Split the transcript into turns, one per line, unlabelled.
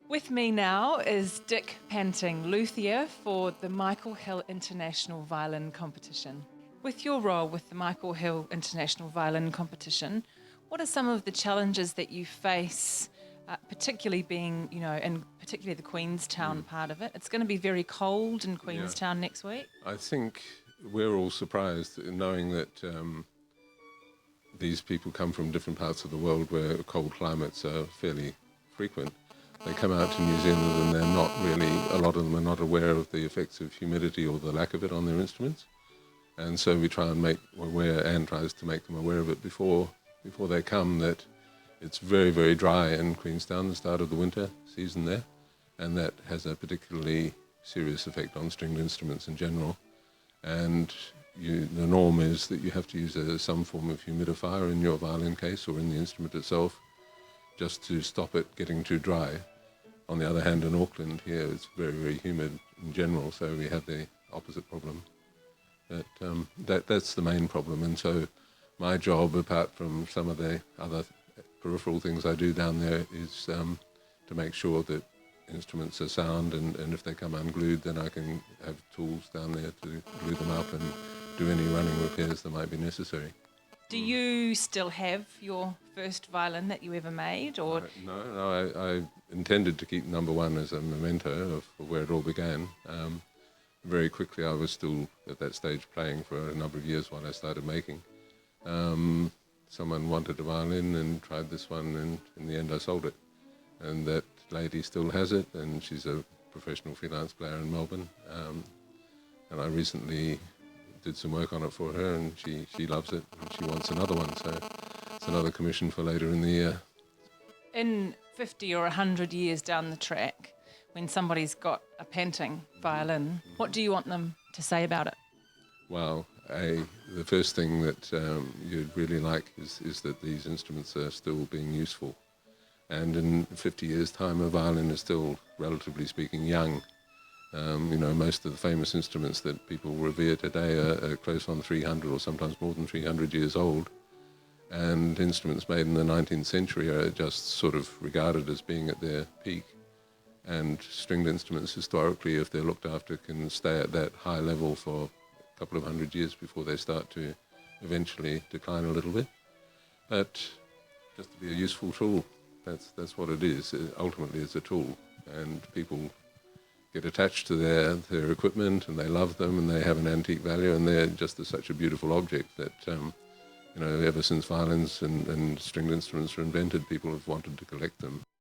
With me now is Dick Panting, luthier for the Michael Hill International Violin Competition. With your role with the Michael Hill International Violin Competition, what are some of the challenges that you face, particularly being, in particularly the Queenstown part of it? It's going to be very cold in Queenstown next week.
I think we're all surprised knowing that these people come from different parts of the world where cold climates are fairly frequent. They come out to New Zealand and they're not really, a lot of them are not aware of the effects of humidity or the lack of it on their instruments. And so we try and make aware, Anne tries to make them aware of it before they come, that it's very, very dry in Queenstown, the start of the winter season there, and that has a particularly serious effect on stringed instruments in general. And the norm is that you have to use some form of humidifier in your violin case or in the instrument itself, just to stop it getting too dry. On the other hand, in Auckland here, it's very, very humid in general, so we have the opposite problem. That's the main problem, and so my job, apart from some of the other peripheral things I do down there, is to make sure that instruments are sound, and if they come unglued, then I can have tools down there to glue them up and do any running repairs that might be necessary.
Do you still have your first violin that you ever made? Or
No, I intended to keep number one as a memento of where it all began. Very quickly, I was still at that stage playing for a number of years while I started making. Someone wanted a violin and tried this one, and in the end I sold it. And that lady still has it, and she's a professional freelance player in Melbourne. And I recently did some work on it for her, and she loves it, and she wants another one, so it's another commission for later in the year.
in 50 or 100 years down the track, when somebody's got a Panting violin, what do you want them to say about it?
Well, the first thing that you'd really like is that these instruments are still being useful. And in 50 years' time, a violin is still, relatively speaking, young. Most of the famous instruments that people revere today are close on 300 or sometimes more than 300 years old. And instruments made in the 19th century are just sort of regarded as being at their peak. And stringed instruments, historically, if they're looked after, can stay at that high level for a couple of hundred years before they start to eventually decline a little bit. But just to be a useful tool, that's what it is. Ultimately, it's a tool, and people get attached to their equipment, and they love them, and they have an antique value, and they're just such a beautiful object that, ever since violins and stringed instruments were invented, people have wanted to collect them.